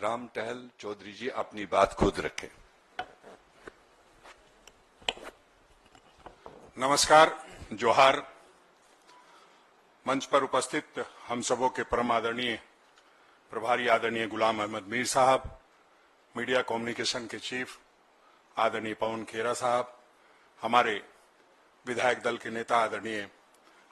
राम टहल चौधरी जी अपनी बात खुद रखें। नमस्कार, जोहार। मंच पर उपस्थित हम सबों के परम आदरणीय प्रभारी आदरणीय गुलाम अहमद मीर साहब, मीडिया कम्युनिकेशन के चीफ आदरणीय पवन खेरा साहब, हमारे विधायक दल के नेता आदरणीय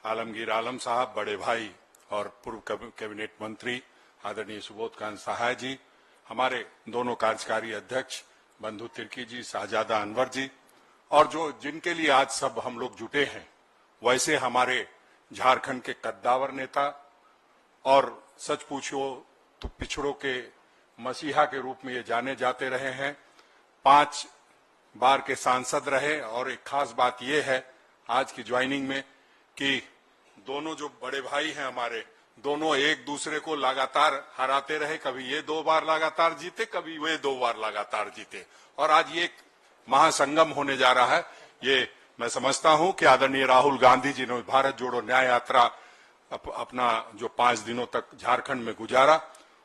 आलमगीर आलम साहब, बड़े भाई और पूर्व कैबिनेट मंत्री आदरणीय सुबोधकांत सहाय जी, हमारे दोनों कार्यकारी अध्यक्ष बंधु तिर्की जी, शाहजादा अनवर जी, और जो जिनके लिए आज सब हम लोग जुटे हैं, वैसे हमारे झारखंड के कद्दावर नेता और सच पूछो तो पिछड़ों के मसीहा के रूप में ये जाने जाते रहे हैं। 5 बार के सांसद रहे और एक खास बात ये है आज की ज्वाइनिंग में कि दोनों जो बड़े भाई हैं हमारे, दोनों एक दूसरे को लगातार हराते रहे। कभी ये 2 बार लगातार जीते, कभी वे 2 बार लगातार जीते, और आज ये एक महासंगम होने जा रहा है। ये मैं समझता हूं कि आदरणीय राहुल गांधी जी ने भारत जोड़ो न्याय यात्रा अपना जो 5 दिनों तक झारखंड में गुजारा,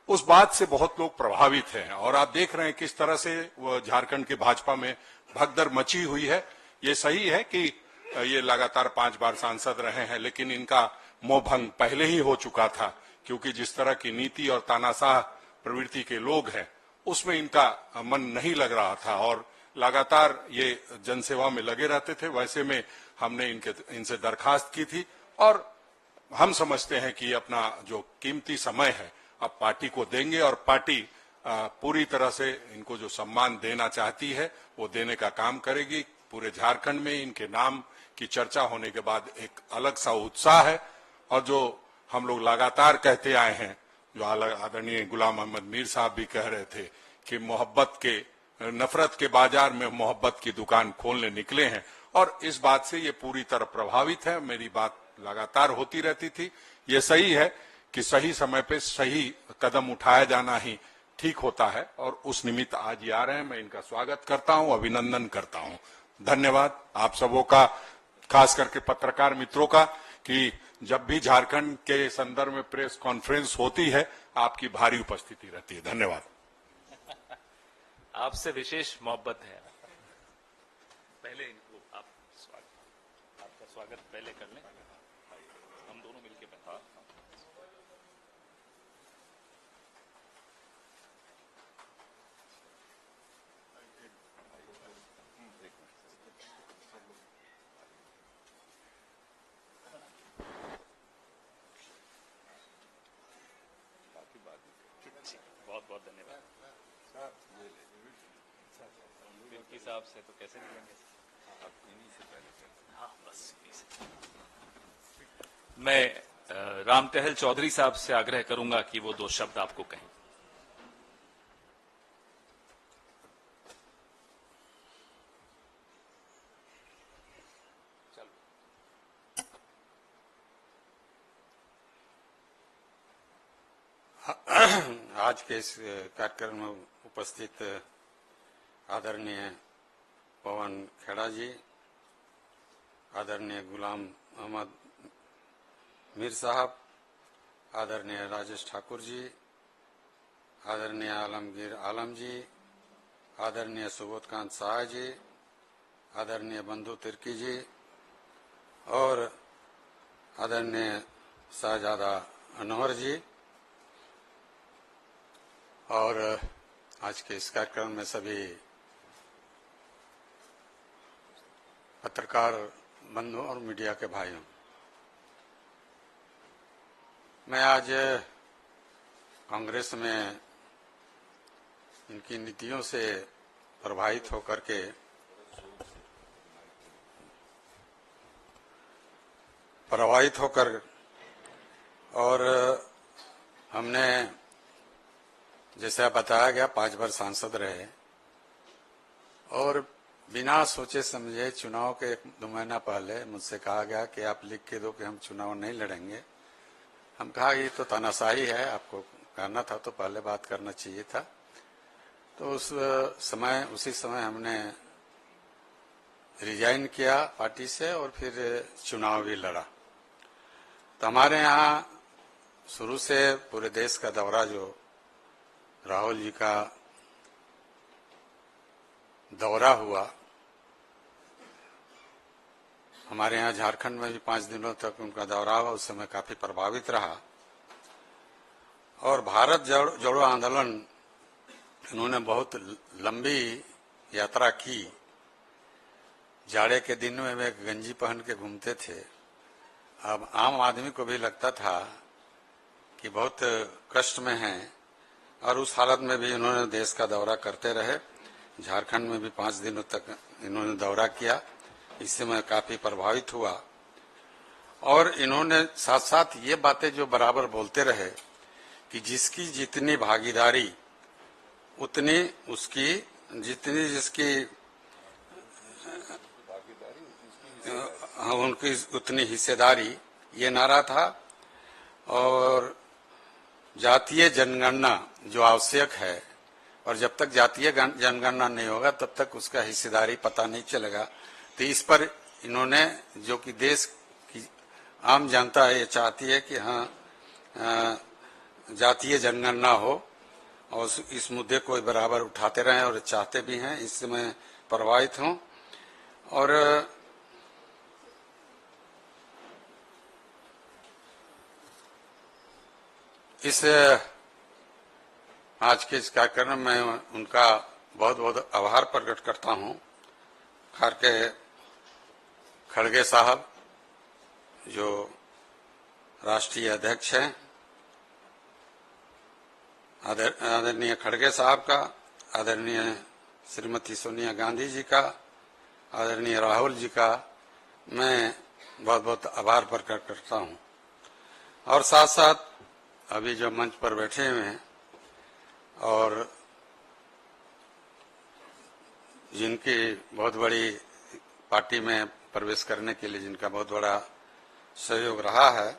उस बात से बहुत लोग प्रभावित हैं। और आप देख रहे हैं किस तरह से वो झारखंड की भाजपा में भगदड़ मची हुई है। ये सही है कि ये लगातार 5 बार सांसद रहे हैं, लेकिन इनका मोहभंग पहले ही हो चुका था, क्योंकि जिस तरह की नीति और तानाशाह प्रवृत्ति के लोग हैं उसमें इनका मन नहीं लग रहा था और लगातार ये जनसेवा में लगे रहते थे। वैसे में हमने इनसे दरखास्त की थी और हम समझते हैं कि अपना जो कीमती समय है अब पार्टी को देंगे और पार्टी पूरी तरह से इनको जो सम्मान देना चाहती है वो देने का काम करेगी। पूरे झारखंड में इनके नाम की चर्चा होने के बाद एक अलग सा उत्साह है, और जो हम लोग लगातार कहते आए हैं, जो आदरणीय गुलाम अहमद मीर साहब भी कह रहे थे कि मोहब्बत के नफरत के बाजार में मोहब्बत की दुकान खोलने निकले हैं, और इस बात से ये पूरी तरह प्रभावित है। मेरी बात लगातार होती रहती थी। ये सही है कि सही समय पे सही कदम उठाया जाना ही ठीक होता है, और उस निमित्त आज ये आ रहे हैं। मैं इनका स्वागत करता हूं, अभिनंदन करता हूं। धन्यवाद आप सबों का, खास करके पत्रकार मित्रों का, कि जब भी झारखंड के संदर्भ में प्रेस कॉन्फ्रेंस होती है आपकी भारी उपस्थिति रहती है। धन्यवाद। आपसे विशेष मोहब्बत है। पहले इनको आपका स्वागत पहले कर लें, हम दोनों मिलके बता। बहुत बहुत धन्यवाद। के हिसाब से तो कैसे मिलेंगे? हाँ, बस मैं राम टहल चौधरी साहब से आग्रह करूंगा कि वो 2 शब्द आपको कहें। आज के इस कार्यक्रम में उपस्थित आदरणीय पवन खेड़ा जी, आदरणीय गुलाम अहमद मीर साहब, आदरणीय राजेश ठाकुर जी, आदरणीय आलमगीर आलम जी, आदरणीय सुबोधकांत सहाय जी, आदरणीय बंधु तिर्की जी और आदरणीय शाहजादा अनवर जी, और आज के इस कार्यक्रम में सभी पत्रकार बंधु और मीडिया के भाइयों, मैं आज कांग्रेस में इनकी नीतियों से प्रभावित होकर के और हमने जैसा बताया गया 5 बार सांसद रहे और बिना सोचे समझे चुनाव के 1-2 महीना पहले मुझसे कहा गया कि आप लिख के दो कि हम चुनाव नहीं लड़ेंगे। हम कहा ये तो तानाशाही है, आपको करना था तो पहले बात करना चाहिए था। तो उसी समय हमने रिजाइन किया पार्टी से और फिर चुनाव भी लड़ा। तो हमारे यहाँ शुरू से पूरे देश का दौरा जो राहुल जी का दौरा हुआ। हमारे यहाँ झारखंड में भी 5 दिनों तक उनका दौरा हुआ, उस समय काफी प्रभावित रहा। और भारत जोड़ो आंदोलन इन्होंने बहुत लंबी यात्रा की। जाड़े के दिन में वे गंजी पहन के घूमते थे। अब आम आदमी को भी लगता था कि बहुत कष्ट में हैं, और उस हालत में भी इन्होंने देश का दौरा करते रहे। झारखंड में भी 5 दिनों तक इन्होंने दौरा किया। इससे मैं काफी प्रभावित हुआ। और इन्होंने साथ साथ ये बातें जो बराबर बोलते रहे कि जिसकी जितनी भागीदारी उतनी उसकी, जितनी जिसकी उनकी उतनी हिस्सेदारी, ये नारा था। और जातीय जनगणना जो आवश्यक है, और जब तक जातीय जनगणना नहीं होगा तब तक उसका हिस्सेदारी पता नहीं चलेगा। तो इस पर इन्होंने, जो कि देश की आम जनता ये चाहती है कि हाँ जातीय जनगणना हो, और इस मुद्दे को बराबर उठाते रहें, और चाहते भी हैं। इससे मैं प्रभावित हूँ। और इस आज के इस कार्यक्रम में उनका बहुत बहुत आभार प्रकट करता हूँ। खार के खड़गे साहब जो राष्ट्रीय अध्यक्ष हैं, आदरणीय खड़गे साहब का, आदरणीय श्रीमती सोनिया गांधी जी का, आदरणीय राहुल जी का मैं बहुत बहुत आभार प्रकट करता हूँ। और साथ साथ अभी जो मंच पर बैठे हुए हैं और जिनकी बहुत बड़ी पार्टी में प्रवेश करने के लिए जिनका बहुत बड़ा सहयोग रहा है,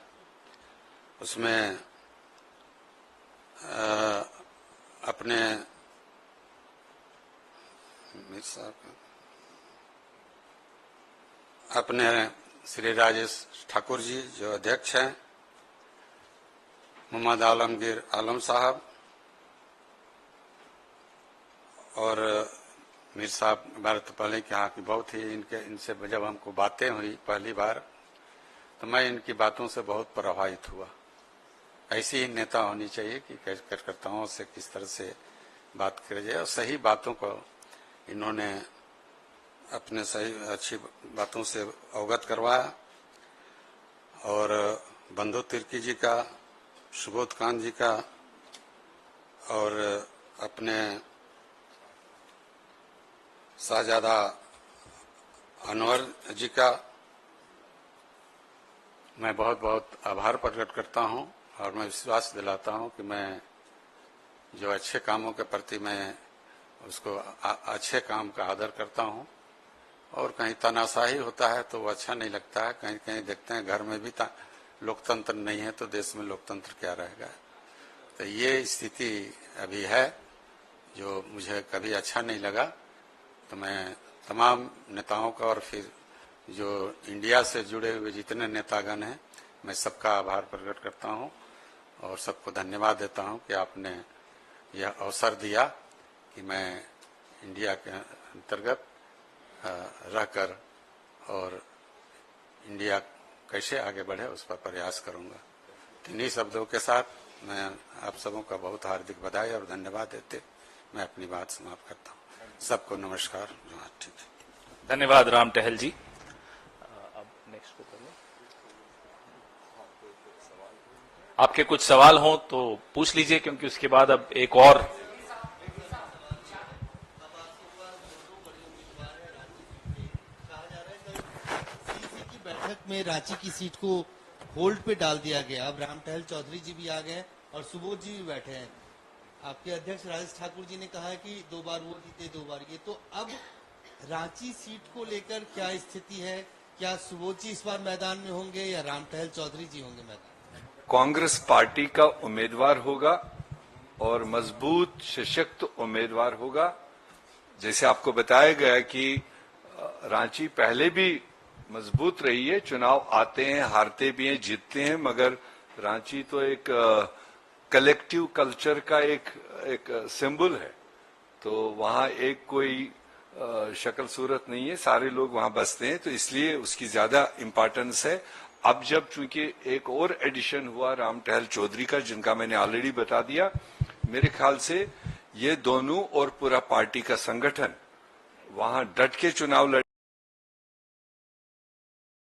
उसमें अपने श्री राजेश ठाकुर जी जो अध्यक्ष हैं, मोहम्मद आलमगीर आलम साहब, और मीर साहब बार तो पहले कहा कि बहुत ही इनसे जब हमको बातें हुई पहली बार, तो मैं इनकी बातों से बहुत प्रभावित हुआ। ऐसी ही नेता होनी चाहिए कि कार्यकर्ताओं से किस तरह से बात करी जाए, और सही बातों को इन्होंने अपने सही अच्छी बातों से अवगत करवाया। और बंधु तिर्की जी का, सुबोध कांत जी का, और अपने शाहजादा अनवर जी का मैं बहुत बहुत आभार प्रकट करता हूं। और मैं विश्वास दिलाता हूं कि मैं जो अच्छे कामों के प्रति मैं उसको अच्छे काम का आदर करता हूं। और कहीं तानाशाही होता है तो वो अच्छा नहीं लगता है। कहीं कहीं देखते हैं घर में भी लोकतंत्र नहीं है तो देश में लोकतंत्र क्या रहेगा। तो ये स्थिति अभी है जो मुझे कभी अच्छा नहीं लगा। तो मैं तमाम नेताओं का और फिर जो इंडिया से जुड़े हुए जितने नेतागण हैं, मैं सबका आभार प्रकट करता हूं और सबको धन्यवाद देता हूं कि आपने यह अवसर दिया कि मैं इंडिया के अंतर्गत रहकर और इंडिया कैसे आगे बढ़े उस पर प्रयास करूंगा। इन्हीं शब्दों के साथ मैं आप सबों का बहुत हार्दिक बधाई और धन्यवाद देते मैं अपनी बात समाप्त करता हूं। सबको नमस्कार। ठीक है, धन्यवाद राम टहल जी। अब नेक्स्ट पे करिए। आपके कुछ सवाल हो तो पूछ लीजिए, क्योंकि उसके बाद अब एक और बैठक में रांची की सीट को होल्ड पे डाल दिया गया। अब राम टहल चौधरी जी भी आ गए और सुबोध जी भी बैठे हैं। आपके अध्यक्ष राजेश ठाकुर जी ने कहा है कि 2 बार वो जीते 2 बार ये। तो अब रांची सीट को लेकर क्या स्थिति है? क्या सुबोध जी इस बार मैदान में होंगे या राम टहल चौधरी जी होंगे मैदान में? कांग्रेस पार्टी का उम्मीदवार होगा और मजबूत सशक्त उम्मीदवार होगा। जैसे आपको बताया गया कि रांची पहले भी मजबूत रही है। चुनाव आते हैं, हारते भी हैं, जीतते हैं, मगर रांची तो एक कलेक्टिव कल्चर का एक सिंबल है। तो वहां एक कोई शक्ल सूरत नहीं है, सारे लोग वहां बसते हैं, तो इसलिए उसकी ज्यादा इंपॉर्टेंस है। अब जब चूंकि एक और एडिशन हुआ राम टहल चौधरी का, जिनका मैंने ऑलरेडी बता दिया, मेरे ख्याल से ये दोनों और पूरा पार्टी का संगठन वहां डट के चुनाव लड़